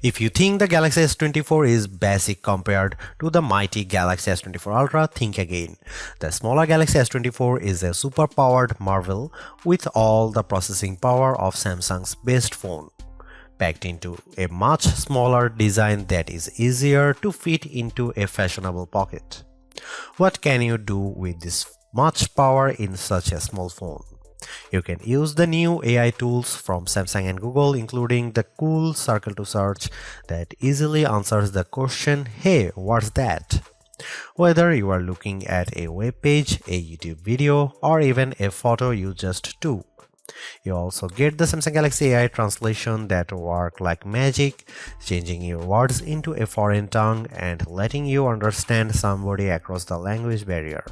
If you think the Galaxy S24 is basic compared to the mighty Galaxy S24 Ultra, think again. The smaller Galaxy S24 is a super-powered marvel with all the processing power of Samsung's best phone, packed into a much smaller design that is easier to fit into a fashionable pocket. What can you do with this much power in such a small phone? You can use the new AI tools from Samsung and Google, including the cool Circle to Search that easily answers the question, "Hey, what's that?" Whether you are looking at a web page, a YouTube video, or even a photo you just took. You also get the Samsung Galaxy AI translation that work like magic, changing your words into a foreign tongue and letting you understand somebody across the language barrier.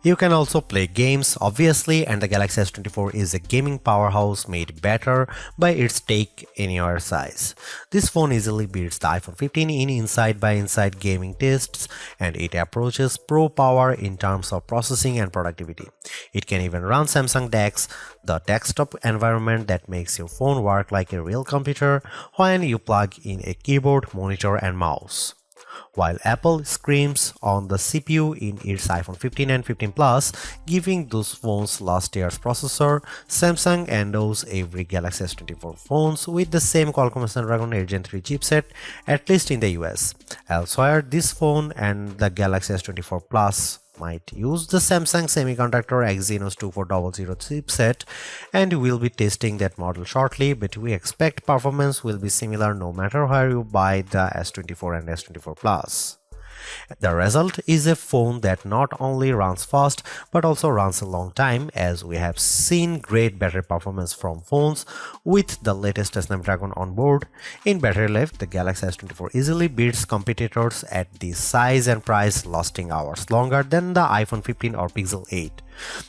You can also play games, obviously, and the Galaxy S24 is a gaming powerhouse made better by its take-anywhere size. This phone easily beats the iPhone 15 in inside-by-inside gaming tests, and it approaches pro power in terms of processing and productivity. It can even run Samsung DeX, the desktop environment that makes your phone work like a real computer when you plug in a keyboard, monitor, and mouse. While Apple screams on the CPU in its iPhone 15 and 15 Plus, giving those phones last year's processor, Samsung endows every Galaxy S24 phones with the same Qualcomm Snapdragon 8 Gen 3 chipset, at least in the US. Elsewhere, this phone and the Galaxy S24 Plus might use the Samsung Semiconductor Exynos 2400 chipset, and we'll be testing that model shortly, but we expect performance will be similar no matter where you buy the S24 and S24 Plus. The result is a phone that not only runs fast but also runs a long time, as we have seen great battery performance from phones with the latest Snapdragon on board. In battery life, the Galaxy S24 easily beats competitors at this size and price, lasting hours longer than the iPhone 15 or Pixel 8.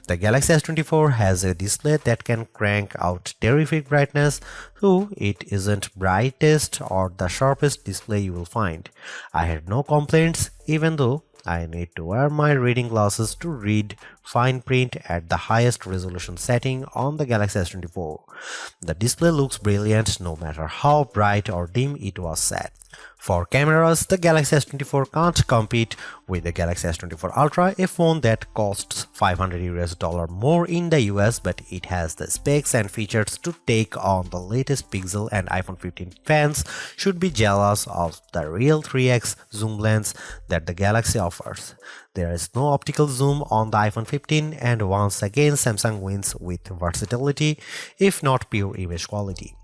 The Galaxy S24 has a display that can crank out terrific brightness, though it isn't brightest or the sharpest display you will find. I had no complaints, even though I need to wear my reading glasses to read fine print at the highest resolution setting on the Galaxy S24. The display looks brilliant no matter how bright or dim it was set. For cameras, the Galaxy S24 can't compete with the Galaxy S24 Ultra, a phone that costs $500 more in the US, but it has the specs and features to take on the latest Pixel, and iPhone 15 fans should be jealous of the real 3x zoom lens that the Galaxy offers. There is no optical zoom on the iPhone 15, and once again Samsung wins with versatility, if not pure image quality.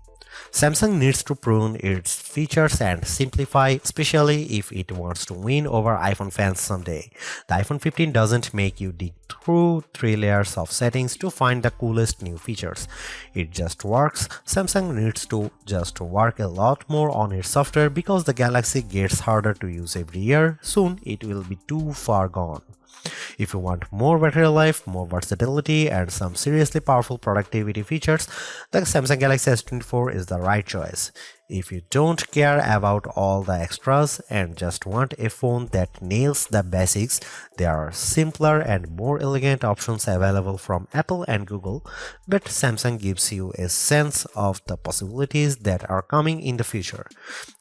Samsung needs to prune its features and simplify, especially if it wants to win over iPhone fans someday. The iPhone 15 doesn't make you dig through 3 layers of settings to find the coolest new features. It just works. Samsung needs to just work a lot more on its software, because the Galaxy gets harder to use every year. Soon it will be too far gone. If you want more battery life, more versatility, and some seriously powerful productivity features, the Samsung Galaxy S24 is the right choice. If you don't care about all the extras and just want a phone that nails the basics, there are simpler and more elegant options available from Apple and Google, but Samsung gives you a sense of the possibilities that are coming in the future.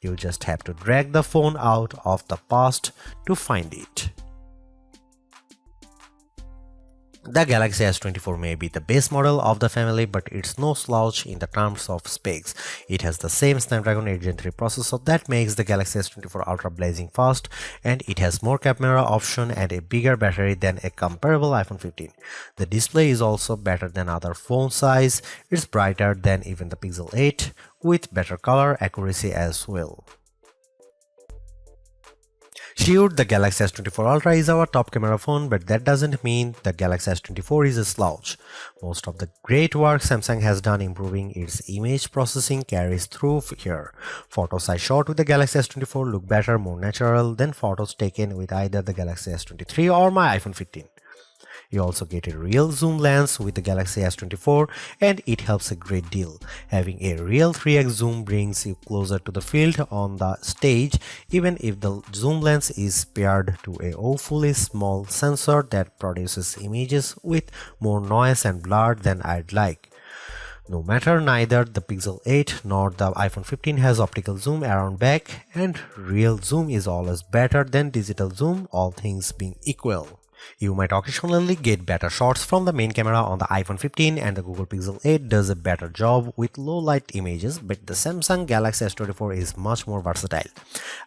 You just have to drag the phone out of the past to find it. The Galaxy S24 may be the base model of the family, but it's no slouch in the terms of specs. It has the same Snapdragon 8 Gen 3 processor that makes the Galaxy S24 Ultra blazing fast, and it has more camera option and a bigger battery than a comparable iPhone 15. The display is also better than other phone size. It's brighter than even the Pixel 8, with better color accuracy as well. Sure, the Galaxy S24 Ultra is our top camera phone, but that doesn't mean the Galaxy S24 is a slouch. Most of the great work Samsung has done improving its image processing carries through here. Photos I shot with the Galaxy S24 look better, more natural than photos taken with either the Galaxy S23 or my iPhone 15. You also get a real zoom lens with the Galaxy S24, and it helps a great deal. Having a real 3x zoom brings you closer to the field on the stage, even if the zoom lens is paired to a awfully small sensor that produces images with more noise and blur than I'd like. No matter neither the Pixel 8 nor the iPhone 15 has optical zoom around back, and real zoom is always better than digital zoom, all things being equal. You might occasionally get better shots from the main camera on the iPhone 15, and the Google Pixel 8 does a better job with low light images, but the Samsung Galaxy S24 is much more versatile.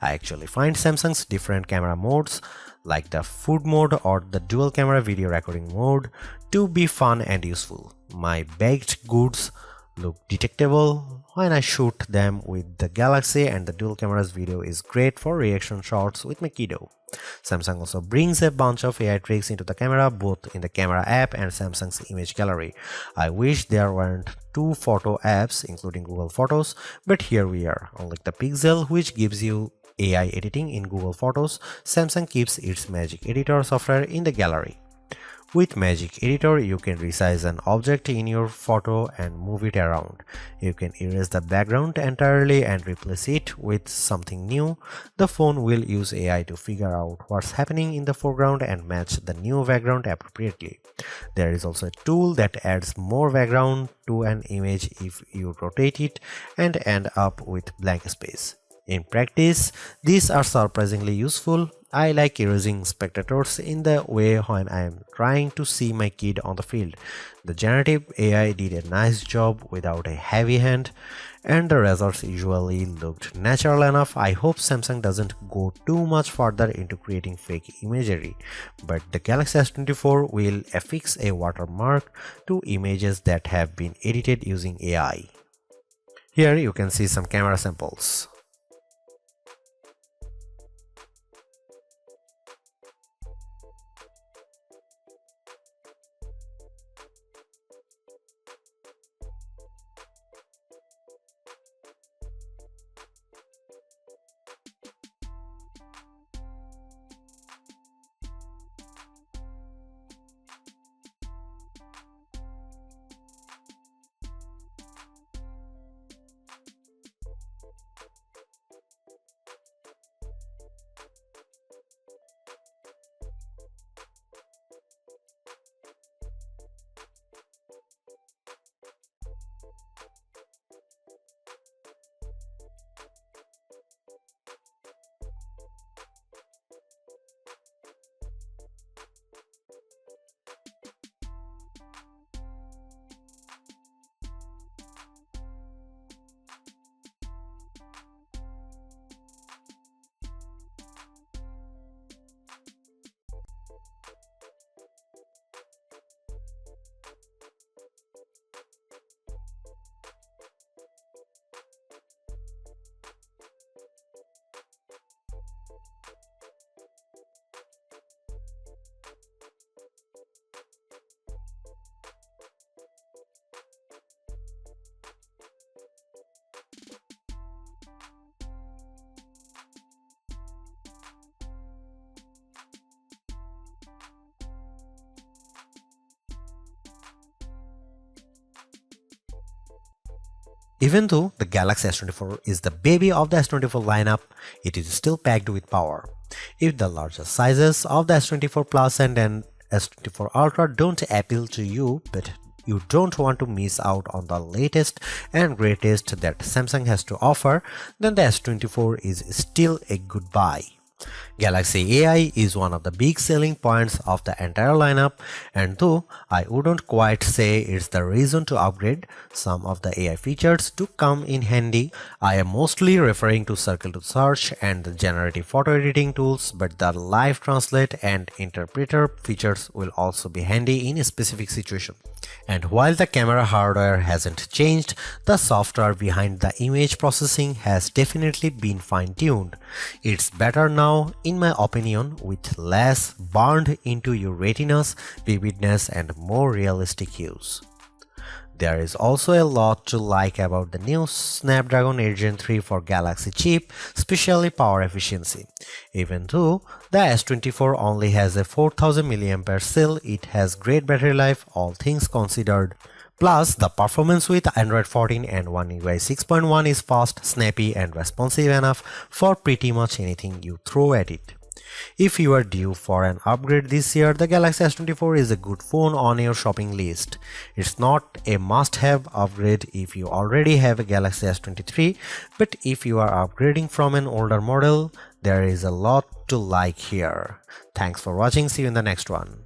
I actually find Samsung's different camera modes like the food mode or the dual camera video recording mode to be fun and useful. My baked goods look detectable when I shoot them with the Galaxy, and the dual camera's video is great for reaction shots with my kiddo. Samsung also brings a bunch of AI tricks into the camera, both in the camera app and Samsung's image gallery. I wish there weren't two photo apps including Google Photos, but here we are. Unlike the Pixel, which gives you AI editing in Google Photos, Samsung keeps its Magic Editor software in the gallery. With Magic Editor, you can resize an object in your photo and move it around. You can erase the background entirely and replace it with something new. The phone will use AI to figure out what's happening in the foreground and match the new background appropriately. There is also a tool that adds more background to an image if you rotate it and end up with blank space. In practice, these are surprisingly useful. I like erasing spectators in the way when I am trying to see my kid on the field. The generative AI did a nice job without a heavy hand, and the results usually looked natural enough. I hope Samsung doesn't go too much further into creating fake imagery, but the Galaxy S24 will affix a watermark to images that have been edited using AI. Here you can see some camera samples. Even though the Galaxy S24 is the baby of the S24 lineup, it is still packed with power. If the larger sizes of the S24 Plus and S24 Ultra don't appeal to you, but you don't want to miss out on the latest and greatest that Samsung has to offer, then the S24 is still a good buy. Galaxy AI is one of the big selling points of the entire lineup, and though I wouldn't quite say it's the reason to upgrade, some of the AI features do come in handy. I am mostly referring to Circle to Search and the generative photo editing tools, but the live translate and interpreter features will also be handy in a specific situation. And while the camera hardware hasn't changed, the software behind the image processing has definitely been fine-tuned. It's better now, in my opinion, with less burned into your retinas, vividness, and more realistic hues. There is also a lot to like about the new Snapdragon 8 Gen 3 for Galaxy chip, especially power efficiency. Even though the S24 only has a 4000 mAh cell, it has great battery life, all things considered. Plus, the performance with Android 14 and One UI 6.1 is fast, snappy, and responsive enough for pretty much anything you throw at it. If you are due for an upgrade this year, the Galaxy S24 is a good phone on your shopping list. It's not a must-have upgrade if you already have a Galaxy S23, but if you are upgrading from an older model, there is a lot to like here. Thanks for watching. See you in the next one.